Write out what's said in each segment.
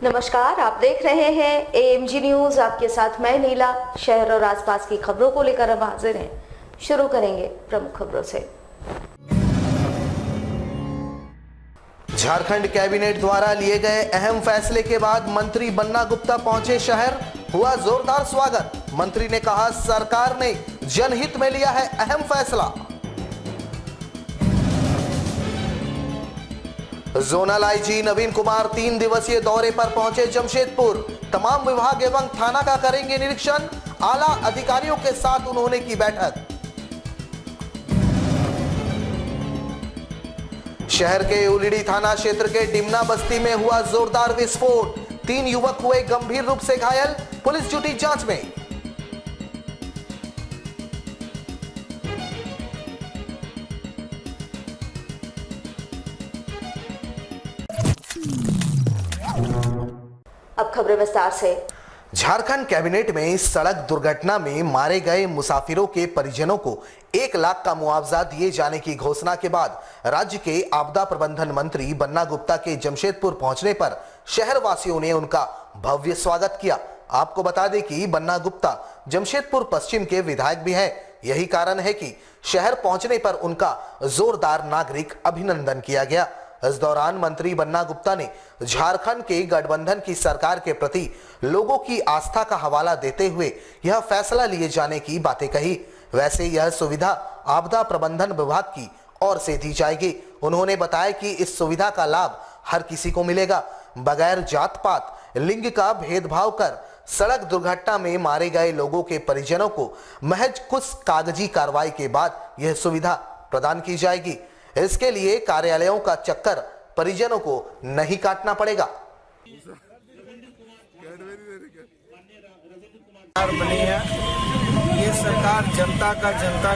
नमस्कार, आप देख रहे हैं एएमजी न्यूज। आपके साथ मैं नीला। शहर और आसपास की खबरों को लेकर हम हाजिर हैं। शुरू करेंगे प्रमुख खबरों से। झारखंड कैबिनेट द्वारा लिए गए अहम फैसले के बाद मंत्री बन्ना गुप्ता पहुंचे शहर। हुआ जोरदार स्वागत। मंत्री ने कहा, सरकार ने जनहित में लिया है अहम फैसला। जोनल आईजी नवीन कुमार 3 दिवसीय दौरे पर पहुंचे जमशेदपुर। तमाम विभाग एवं थाना का करेंगे निरीक्षण। आला अधिकारियों के साथ उन्होंने की बैठक। शहर के उलिड़ी थाना क्षेत्र के डिमना बस्ती में हुआ जोरदार विस्फोट। 3 युवक हुए गंभीर रूप से घायल। पुलिस जुटी जांच में। अब खबरें विस्तार से। झारखंड कैबिनेट में सड़क दुर्घटना में मारे गए मुसाफिरों के परिजनों को 1 लाख का मुआवजा दिए जाने की घोषणा के बाद राज्य के आपदा प्रबंधन मंत्री बन्ना गुप्ता के जमशेदपुर पहुंचने पर शहर वासियों ने उनका भव्य स्वागत किया। आपको बता दें कि बन्ना गुप्ता जमशेदपुर पश्चिम के विधायक भी हैं। यही कारण है कि शहर पहुंचने पर उनका जोरदार नागरिक अभिनंदन किया गया। इस दौरान मंत्री बन्ना गुप्ता ने झारखंड के गठबंधन की सरकार के प्रति लोगों की आस्था का हवाला देते हुए यह फैसला लिए जाने की बातें कही। वैसे यह सुविधा आपदा प्रबंधन विभाग की ओर से दी जाएगी। उन्होंने बताया कि इस सुविधा का लाभ हर किसी को मिलेगा, बगैर जात पात लिंग का भेदभाव कर सड़क दुर्घटना में मारे गए लोगों के परिजनों को महज कुछ कागजी कार्रवाई के बाद यह सुविधा प्रदान की जाएगी। इसके लिए कार्यालयों का चक्कर परिजनों को नहीं काटना पड़ेगा। बनी है ये सरकार जनता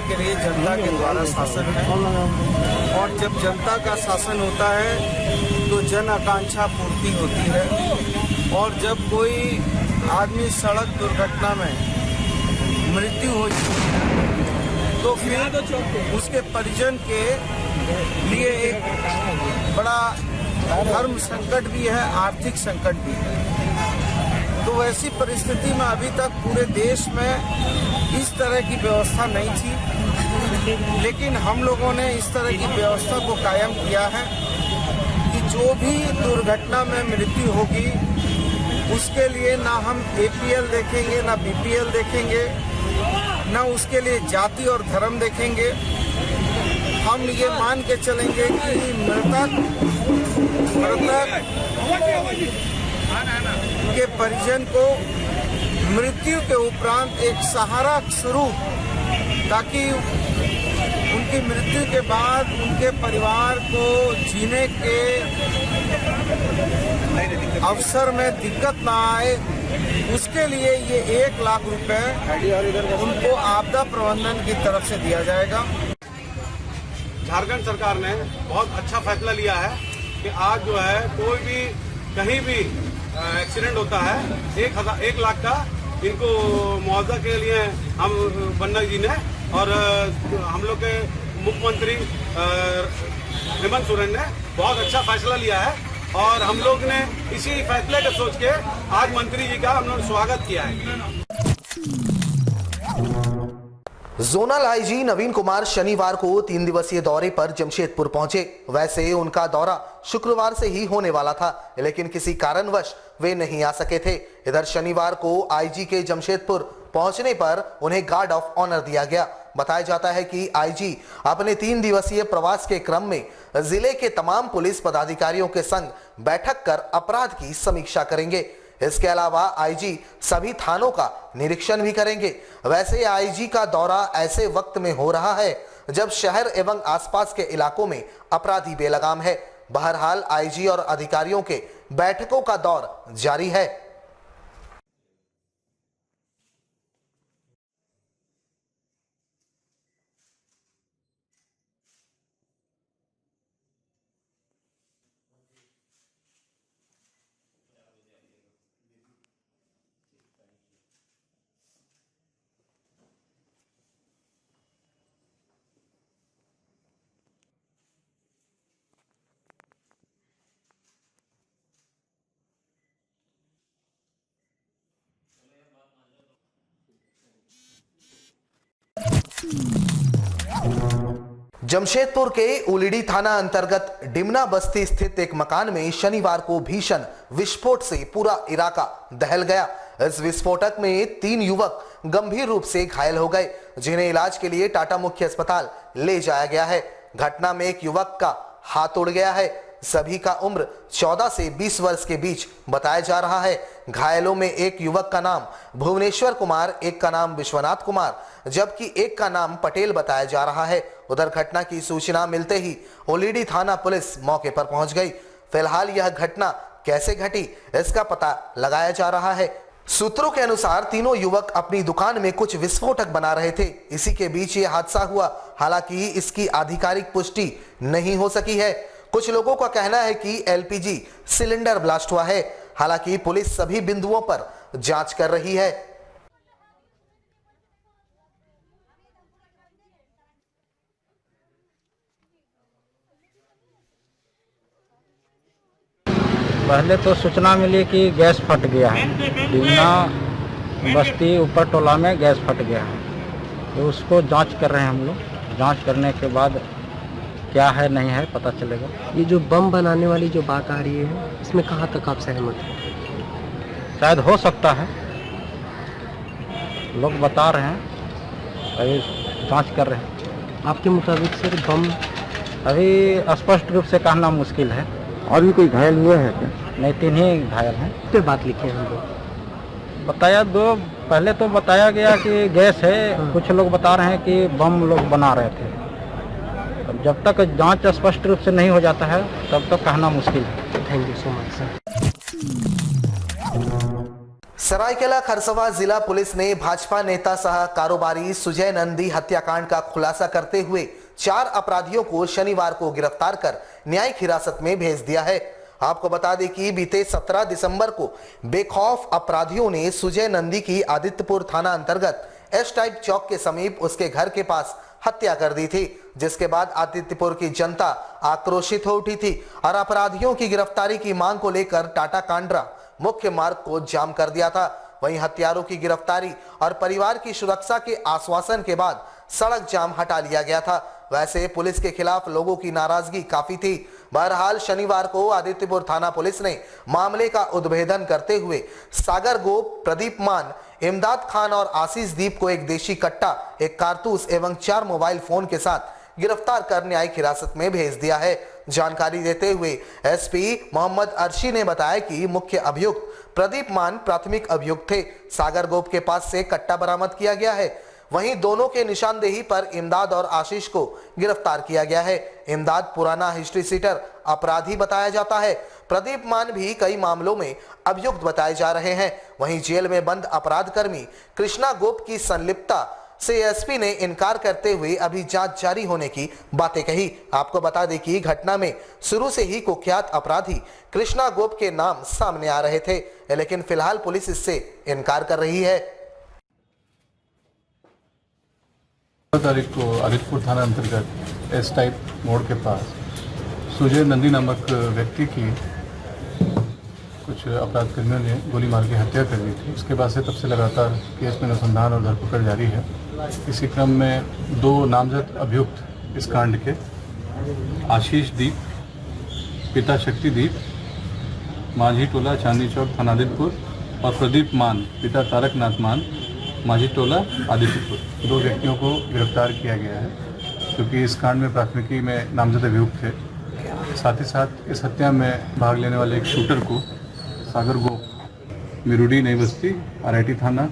के लिए, जनता के द्वारा शासन है। और जब जनता का शासन होता है तो जन आकांक्षा पूर्ति होती है। और जब कोई आदमी सड़क दुर्घटना में मृत्यु हो तो फिर उसके परिजन के लिए एक बड़ा धर्म संकट भी है, आर्थिक संकट भी है। तो वैसी परिस्थिति में अभी तक पूरे देश में इस तरह की व्यवस्था नहीं थी, लेकिन हम लोगों ने इस तरह की व्यवस्था को कायम किया है कि जो भी दुर्घटना में मृत्यु होगी उसके लिए ना हम APL देखेंगे, ना BPL देखेंगे, ना उसके लिए जाति और धर्म देखेंगे। हम ये मान के चलेंगे कि मृतक के परिजन को मृत्यु के उपरांत एक सहारा स्वरूप, ताकि उनकी मृत्यु के बाद उनके परिवार को जीने के अवसर में दिक्कत ना आए, उसके लिए ये 1 लाख रुपए उनको आपदा प्रबंधन की तरफ से दिया जाएगा। झारखंड सरकार ने बहुत अच्छा फैसला लिया है कि आज जो है कोई भी कहीं भी एक्सीडेंट होता है 1 लाख का इनको मुआवजा के लिए हम बन्ना जी ने और हम लोग के मुख्यमंत्री हेमंत सोरेन ने बहुत अच्छा फैसला लिया है। और हम लोग ने इसी फैसले को सोच के आज मंत्री जी का हम लोग स्वागत किया है। जोनल आईजी नवीन कुमार शनिवार को 3 दिवसीय दौरे पर जमशेदपुर पहुंचे। वैसे उनका दौरा शुक्रवार से ही होने वाला था, लेकिन किसी कारणवश वे नहीं आ सके थे। इधर शनिवार को आईजी के जमशेदपुर पहुंचने पर उन्हें गार्ड ऑफ ऑनर दिया गया। बताया जाता है कि आईजी अपने 3 दिवसीय प्रवास के क्रम में जिले के तमाम पुलिस पदाधिकारियों के संग बैठक कर अपराध की समीक्षा करेंगे। इसके अलावा आईजी सभी थानों का निरीक्षण भी करेंगे। वैसे आईजी का दौरा ऐसे वक्त में हो रहा है जब शहर एवं आसपास के इलाकों में अपराधी बेलगाम है। बहरहाल आईजी और अधिकारियों के बैठकों का दौर जारी है। जमशेदपुर के उलिडी थाना अंतर्गत डिमना बस्ती स्थित एक मकान में शनिवार को भीषण विस्फोट से पूरा इलाका दहल गया। इस विस्फोटक में 3 युवक गंभीर रूप से घायल हो गए, जिन्हें इलाज के लिए टाटा मुख्य अस्पताल ले जाया गया है। घटना में एक युवक का हाथ उड़ गया है। सभी का उम्र 14 से 20 वर्ष के बीच बताया जा रहा है। घायलों में एक युवक का नाम भुवनेश्वर कुमार, एक का नाम विश्वनाथ कुमार, जबकि एक का नाम पटेल बताया जा रहा है। उधर घटना की सूचना मिलते ही ओलीडी थाना पुलिस मौके पर पहुंच गई। फिलहाल यह घटना कैसे घटी, इसका पता लगाया जा रहा है। सूत्रों के अनुसार तीनों युवक अपनी दुकान में कुछ विस्फोटक बना रहे थे। इसी के बीच ये हादसा हुआ। हालांकि इसकी आधिकारिक पुष्टि नहीं हो सकी है। कुछ लोगों का कहना है कि एलपीजी सिलेंडर ब्लास्ट हुआ है। हालांकि पुलिस सभी बिंदुओं पर जांच कर रही है। पहले तो सूचना मिली कि गैस फट गया है, डिमना बस्ती ऊपर टोला में गैस फट गया है। तो उसको जांच कर रहे हैं हम लोग। जांच करने के बाद क्या है नहीं है पता चलेगा। ये जो बम बनाने वाली जो बात आ रही है, इसमें कहाँ तक आप सहमत हैं? शायद हो सकता है, लोग बता रहे हैं, अभी जांच कर रहे हैं। आपके मुताबिक सर बम अभी स्पष्ट रूप से कहना मुश्किल है। और भी कोई घायल हुआ है क्या? नहीं, 3 ही घायल हैं। पे बात लिखी है हम लोग। बताया पहले तो बताया गया कि गैस है। कुछ लोग बता रहे हैं कि बम लोग बना रहे थे। अब जब तक जांच स्पष्ट रूप से नहीं हो जाता है तब तक कहना मुश्किल है। Thank you so much sir. Seraikela Kharsawan जिला पुलिस ने भाजपा नेता सह कारोबारी सुजय नंदी हत्याकांड का खुलासा करते हुए 4 अपराधियों को शनिवार को गिरफ्तार कर न्यायिक हिरासत में भेज दिया है। आपको बता दें कि बीते 17 दिसंबर को बेखौफ अपराधियों ने सुजय नंदी की आदित्यपुर थाना अंतर्गत एस टाइप चौक के समीप उसके घर के पास हत्या कर दी थी, जिसके बाद आदित्यपुर की जनता आक्रोशित हो उठी थी और अपराधियों की गिरफ्तारी की मांग को लेकर टाटा कांड्रा मुख्य मार्ग को जाम कर दिया था। वहीं हत्यारों की गिरफ्तारी और परिवार की सुरक्षा के आश्वासन के बाद सड़क जाम हटा लिया गया था। वैसे पुलिस के खिलाफ लोगों की नाराजगी काफी थी। बहरहाल शनिवार को आदित्यपुर थाना पुलिस ने मामले का उद्भेदन करते हुए सागर गोप, प्रदीप मान, इमदाद खान और आशीष दीप को एक देशी कट्टा, एक कारतूस एवं 4 मोबाइल फोन के साथ गिरफ्तार कर न्यायिक हिरासत में भेज दिया है। जानकारी देते हुए एसपी मोहम्मद अर्शी ने बताया कि मुख्य अभियुक्त प्रदीप मान प्राथमिक अभियुक्त थे। सागर गोप के पास से कट्टा बरामद किया गया है। वहीं दोनों के निशानदेही पर इमदाद और आशीष को गिरफ्तार किया गया है। इमदाद पुराना हिस्ट्री सीटर अपराधी बताया जाता है। प्रदीप मान भी कई मामलों में अभियुक्त बताए जा रहे हैं। वहीं जेल में बंद अपराध कर्मी कृष्णा गोप की संलिप्तता से एसपी ने इनकार करते हुए अभी जांच जारी होने की बातें कही। आपको बता दें कि घटना में शुरू से ही कुख्यात अपराधी कृष्णा गोप के नाम सामने आ रहे थे, लेकिन फिलहाल पुलिस इससे इनकार कर रही है। तारीख को आदित्यपुर थाना अंतर्गत एस टाइप मोड़ के पास सुजय नंदी नामक व्यक्ति की कुछ अपराध कर्मियों ने गोली मार के हत्या कर दी थी। उसके बाद से तब से लगातार केस में अनुसंधान और धरपकड़ जारी है। इसी क्रम में 2 नामजद अभियुक्त इस कांड के आशीष दीप पिता शक्तिदीप माझी टोला चांदनी चौक थाना आदित्यपुर और प्रदीप मान पिता तारकनाथ मान माझी टोला आदित्यपुर, 2 व्यक्तियों को गिरफ्तार किया गया है, क्योंकि इस कांड में प्राथमिकी में नामजद अभियुक्त थे। साथ ही साथ इस हत्या में भाग लेने वाले एक शूटर को सागर गोप, मिरुडी नई बस्ती, आरआईटी थाना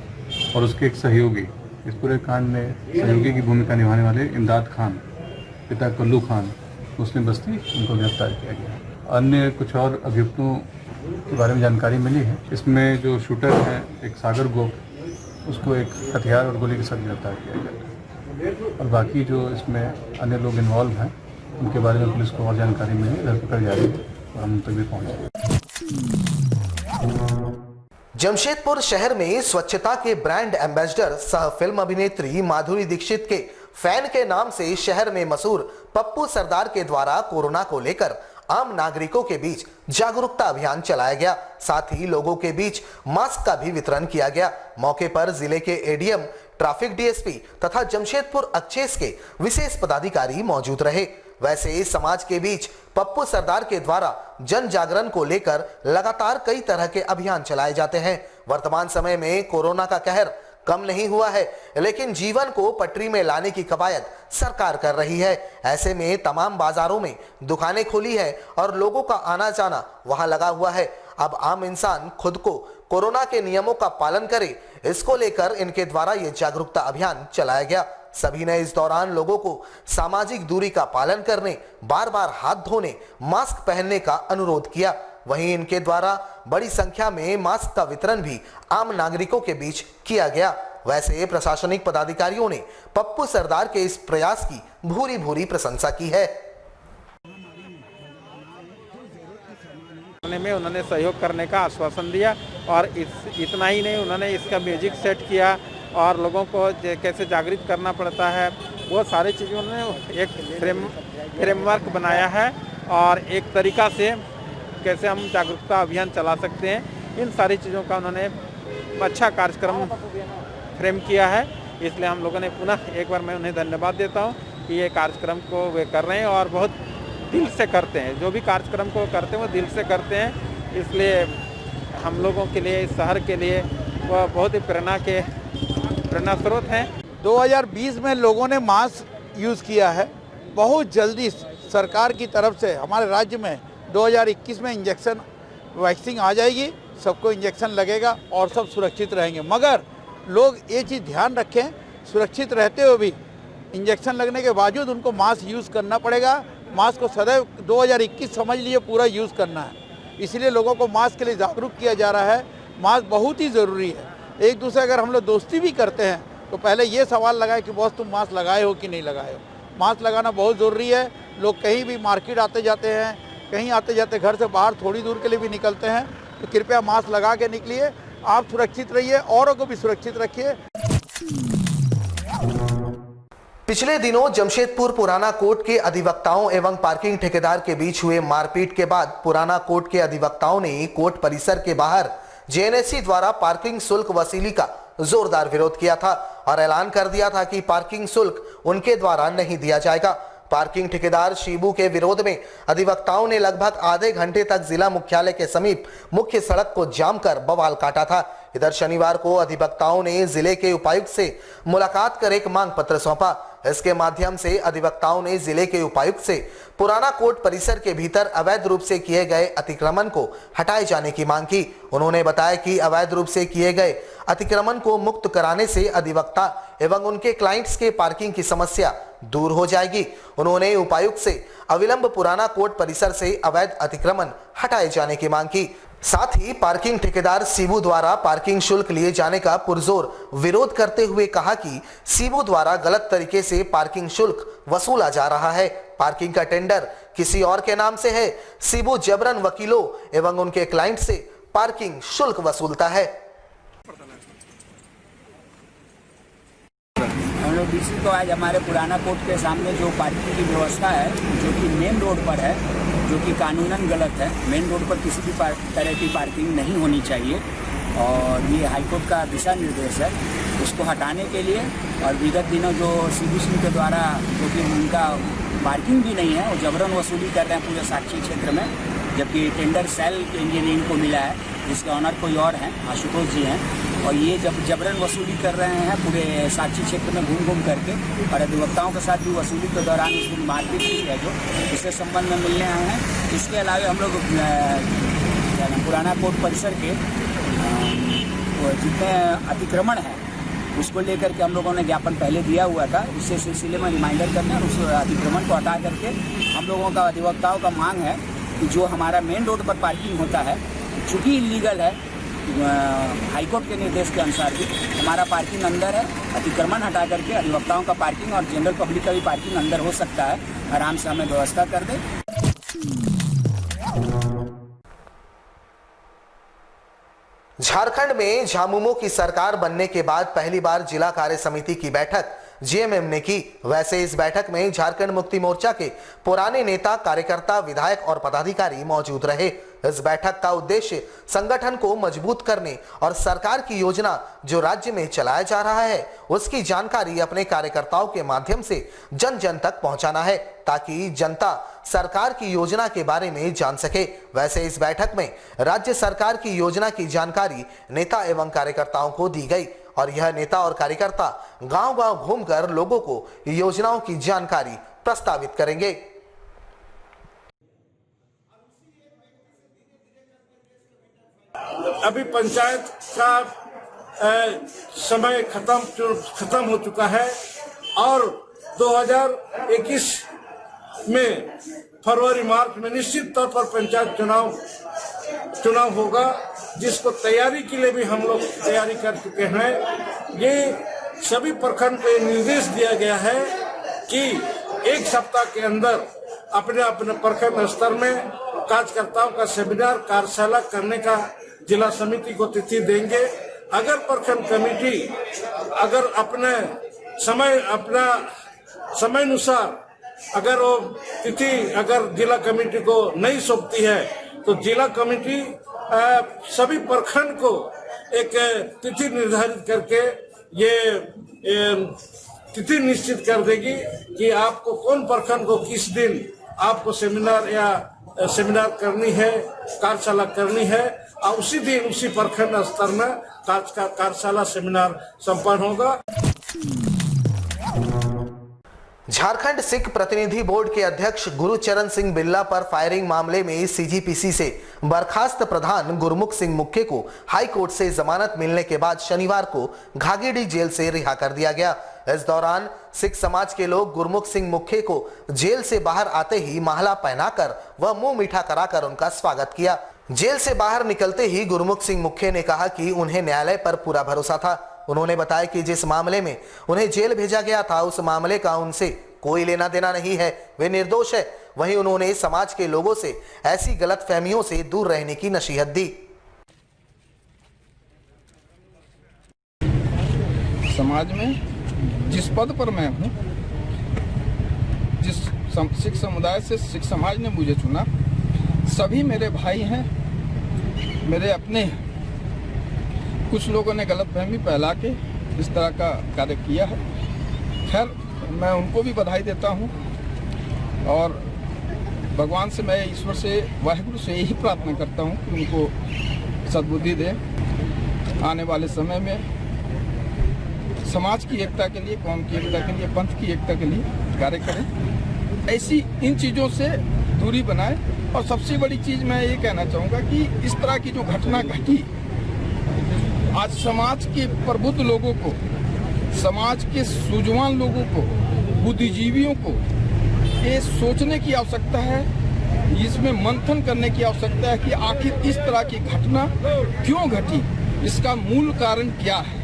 और उसके एक सहयोगी, इस पूरे कांड में सहयोगी की भूमिका निभाने वाले इमदाद खान पिता कल्लू खान मुस्लिम बस्ती, उनको गिरफ्तार किया गया। अन्य कुछ और अभियुक्तों के बारे में जानकारी मिली है। इसमें जो शूटर है एक सागर गोप, उसको एक हथियार और गोली के साथ गिरफ्तार किया गया और बाकी जो इसमें अन्य लोग इन्वॉल्व हैं उनके बारे में पुलिस को और जानकारी मिली, धरपकड़ जारी है और हम तक भी पहुँचे। जमशेदपुर शहर में स्वच्छता के ब्रांड एम्बेसडर सह फिल्म अभिनेत्री माधुरी दीक्षित के फैन के नाम से शहर में मशहूर पप्पू सरदार के द्वारा कोरोना को लेकर आम नागरिकों के बीच जागरूकता अभियान चलाया गया। साथ ही लोगों के बीच मास्क का भी वितरण किया गया। मौके पर जिले के एडीएम ट्रैफिक डीएसपी तथा जमशेदपुर एक्सेस के विशेष पदाधिकारी मौजूद रहे। वैसे इस समाज के बीच पप्पू सरदार के द्वारा जन जागरण को लेकर लगातार कई तरह के अभियान चलाए जाते हैं। वर्तमान समय में कोरोना का कहर कम नहीं हुआ है, लेकिन जीवन को पटरी में लाने की कवायद सरकार कर रही है। ऐसे में तमाम बाजारों में दुकानें खुली है और लोगों का आना जाना वहां लगा हुआ है। अब आम इंसान खुद को कोरोना के नियमों का पालन करे, इसको लेकर इनके द्वारा ये जागरूकता अभियान चलाया गया। सभी ने इस दौरान लोगों को सामाजिक दूरी का पालन करने, बार बार हाथ धोने, मास्क पहनने का अनुरोध किया। वहीं इनके द्वारा बड़ी संख्या में मास्क का वितरण भी आम नागरिकों के बीच किया गया। वैसे प्रशासनिक पदाधिकारियों ने पप्पू सरदार के इस प्रयास की भूरी भूरी प्रशंसा की है। में उन्होंने सहयोग करने का आश्वासन दिया और इतना ही नहीं, उन्होंने इसका म्यूजिक सेट किया और लोगों को कैसे जागृत करना पड़ता है वो सारी चीज़ें उन्होंने एक फ्रेमवर्क बनाया है और एक तरीका से कैसे हम जागरूकता अभियान चला सकते हैं, इन सारी चीज़ों का उन्होंने अच्छा कार्यक्रम फ्रेम किया है। इसलिए हम लोगों ने पुनः एक बार मैं उन्हें धन्यवाद देता हूँ कि ये कार्यक्रम को वे कर रहे हैं और बहुत दिल से करते हैं। जो भी कार्यक्रम को करते हैं वो दिल से करते हैं। इसलिए हम लोगों के लिए, इस शहर के लिए वह बहुत ही प्रेरणा स्रोत हैं। 2020 में लोगों ने मास्क यूज़ किया है। बहुत जल्दी सरकार की तरफ से हमारे राज्य में 2021 में इंजेक्शन वैक्सीन आ जाएगी, सबको इंजेक्शन लगेगा और सब सुरक्षित रहेंगे। मगर लोग ये चीज़ ध्यान रखें, सुरक्षित रहते हुए भी इंजेक्शन लगने के बावजूद उनको मास्क यूज़ करना पड़ेगा। मास्क को सदैव 2021 समझ लिए पूरा यूज़ करना है। इसलिए लोगों को मास्क के लिए जागरूक किया जा रहा है। मास्क बहुत ही ज़रूरी है। एक दूसरे अगर हम लोग दोस्ती भी करते हैं तो पहले ये सवाल लगाए कि बॉस तुम मास्क लगाए हो कि नहीं लगाए हो। मास्क लगाना बहुत ज़रूरी है। लोग कहीं भी मार्केट आते जाते हैं, कहीं आते जाते घर से बाहर थोड़ी दूर के लिए भी निकलते हैं, तो कृपया मास्क लगा के निकलिए। आप सुरक्षित रहिए, औरों को भी सुरक्षित रखिए। पिछले दिनों जमशेदपुर पुराना कोर्ट के अधिवक्ताओं एवं पार्किंग ठेकेदार के बीच हुए मारपीट के बाद पुराना कोर्ट के अधिवक्ताओं ने कोर्ट परिसर के बाहर जेएनएससी द्वारा पार्किंग शुल्क वसूली का जोरदार विरोध किया था और ऐलान कर दिया था कि पार्किंग शुल्क उनके द्वारा नहीं दिया जाएगा। पार्किंग ठेकेदार शिबू के विरोध में अधिवक्ताओं ने लगभग आधे घंटे तक जिला मुख्यालय के समीप मुख्य सड़क को जाम कर बवाल काटा था। इधर शनिवार को अधिवक्ताओं ने जिले के उपायुक्त से मुलाकात कर एक मांग पत्र सौंपा। इसके माध्यम से अधिवक्ताओं ने जिले के उपायुक्त से पुराना कोर्ट परिसर के भीतर अवैध रूप से किए गए अतिक्रमण को हटाए जाने की मांग की। उन्होंने बताया कि अवैध रूप से किए गए अतिक्रमण को मुक्त कराने से अधिवक्ता एवं उनके क्लाइंट्स के पार्किंग की समस्या दूर हो जाएगी। उन्होंने उपायुक्त से अविलंब पुराना कोर्ट परिसर से अवैध अतिक्रमण हटाए जाने की मांग की। साथ ही पार्किंग ठेकेदार शिबू द्वारा पार्किंग शुल्क लिए जाने का पुरजोर विरोध करते हुए कहा कि शिबू द्वारा गलत तरीके से पार्किंग शुल्क वसूला जा रहा है। पार्किंग का टेंडर किसी और के नाम से है। शिबू जबरन वकीलों एवं उनके क्लाइंट से पार्किंग शुल्क वसूलता है। हम लोग डीसी को आज हमारे पुराना कोर्ट के सामने जो पार्किंग की व्यवस्था है, जो कि मेन रोड पर है, जो कि कानूनन गलत है। मेन रोड पर किसी भी तरह की पार्किंग नहीं होनी चाहिए और ये हाईकोर्ट का दिशा निर्देश है। उसको हटाने के लिए और विगत दिनों जो सीबीसी के द्वारा, जो कि उनका पार्किंग भी नहीं है, वो जबरन वसूली कर रहे हैं पूरे साक्षी क्षेत्र में, जबकि टेंडर सेल इंजीनियरिंग को मिला है, जिसके ऑनर कोई और हैं, आशुतोष जी हैं, और ये जब जबरन वसूली कर रहे हैं पूरे साक्षी क्षेत्र में घूम घूम करके, और अधिवक्ताओं के साथ भी वसूली के दौरान इस दिन मारपीट हुई है, जो इसके संबंध में मिलने आए हैं। इसके अलावा हम लोग पुराना कोर्ट परिसर के जितने अतिक्रमण हैं उसको लेकर के हम लोगों ने ज्ञापन पहले दिया हुआ था। इसी सिलसिले में रिमाइंडर करना और उस अतिक्रमण को हटा करके हम लोगों का, अधिवक्ताओं का मांग है कि जो हमारा मेन रोड पर पार्किंग होता है, चूँकि इलीगल है, हाईकोर्ट के निर्देश के अनुसार भी हमारा पार्किंग अंदर है, अतिक्रमण हटा करके अधिवक्ताओं का पार्किंग और जनरल पब्लिक का भी पार्किंग अंदर हो सकता है। आराम से हमें व्यवस्था कर दे। झारखंड में झामुमो की सरकार बनने के बाद पहली बार जिला कार्य समिति की बैठक जेएमएम ने की। वैसे इस बैठक में झारखंड मुक्ति मोर्चा के पुराने नेता, कार्यकर्ता, विधायक और पदाधिकारी मौजूद रहे। इस बैठक का उद्देश्य संगठन को मजबूत करने और सरकार की योजना जो राज्य में चलाया जा रहा है उसकी जानकारी अपने कार्यकर्ताओं के माध्यम से जन जन तक पहुंचाना है, ताकि जनता सरकार की योजना के बारे में जान सके। वैसे इस बैठक में राज्य सरकार की योजना की जानकारी नेता एवं कार्यकर्ताओं को दी गई और यह नेता और कार्यकर्ता गांव-गांव घूमकर लोगों को योजनाओं की जानकारी प्रस्तावित करेंगे। अभी पंचायत का समय खत्म हो चुका है और 2021 में फरवरी मार्च में निश्चित तौर पर पंचायत चुनाव होगा, जिसको तैयारी के लिए भी हम लोग तैयारी कर चुके हैं। ये सभी प्रखंड को निर्देश दिया गया है कि एक सप्ताह के अंदर अपने अपने प्रखंड स्तर में कार्यकर्ताओं का सेमिनार, कार्यशाला करने का जिला समिति को तिथि देंगे। अगर प्रखंड कमेटी अगर अपना समय अनुसार अगर वो तिथि अगर जिला कमेटी को नहीं सौंपती है तो जिला कमेटी सभी प्रखंड को एक तिथि निर्धारित करके ये तिथि निश्चित कर देगी कि आपको कौन प्रखंड को किस दिन आपको सेमिनार करनी है, कार्यशाला करनी है और उसी दिन उसी प्रखंड स्तर में कार्यशाला सेमिनार संपन्न होगा। झारखंड सिख प्रतिनिधि बोर्ड के अध्यक्ष गुरुचरण सिंह बिल्ला पर फायरिंग मामले में सीजीपीसी से बर्खास्त प्रधान गुरमुख सिंह मुख्य को हाई कोर्ट से जमानत मिलने के बाद शनिवार को घाघीडीह जेल से रिहा कर दिया गया। इस दौरान सिख समाज के लोग गुरमुख सिंह मुख्य को जेल से बाहर आते ही माला पहनाकर व मुंह मीठा कराकर उनका स्वागत किया। जेल से बाहर निकलते ही गुरमुख सिंह मुख्य ने कहा कि उन्हें न्यायालय पर पूरा भरोसा था। उन्होंने बताया कि जिस मामले में उन्हें जेल भेजा गया था उस मामले का उनसे कोई लेना देना नहीं है, वे निर्दोष है। वहीं उन्होंने समाज के लोगों से ऐसी गलतफहमियों से दूर रहने की नसीहत दी। समाज में जिस पद पर मैं हूँ, जिस सिख समुदाय से सिख समाज ने मुझे चुना, सभी मेरे भाई हैं, मेरे अपने हैं। कुछ लोगों ने गलतफहमी फैला के इस तरह का कार्य किया है। खैर, मैं उनको भी बधाई देता हूँ और भगवान से, मैं ईश्वर से, वाहिगुरु से यही प्रार्थना करता हूँ कि उनको सद्बुद्धि दे, आने वाले समय में समाज की एकता के लिए, कौम की एकता के लिए, पंथ की एकता के लिए कार्य करें। ऐसी इन चीज़ों से दूरी बनाए। और सबसे बड़ी चीज़ मैं ये कहना चाहूँगा कि इस तरह की जो घटना घटी, आज समाज के प्रबुद्ध लोगों को, समाज के सूझवान लोगों को, बुद्धिजीवियों को ये सोचने की आवश्यकता है, इसमें मंथन करने की आवश्यकता है कि आखिर इस तरह की घटना क्यों घटी, इसका मूल कारण क्या है।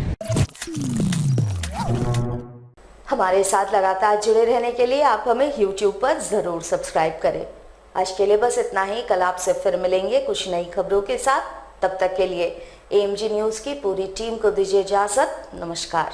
हमारे साथ लगातार जुड़े रहने के लिए आप हमें YouTube पर जरूर सब्सक्राइब करें। आज के लिए बस इतना ही। कल आपसे फिर मिलेंगे कुछ नई खबरों के साथ। तब तक के लिए AMG न्यूज़ की पूरी टीम को दीजिए इजाजत। नमस्कार।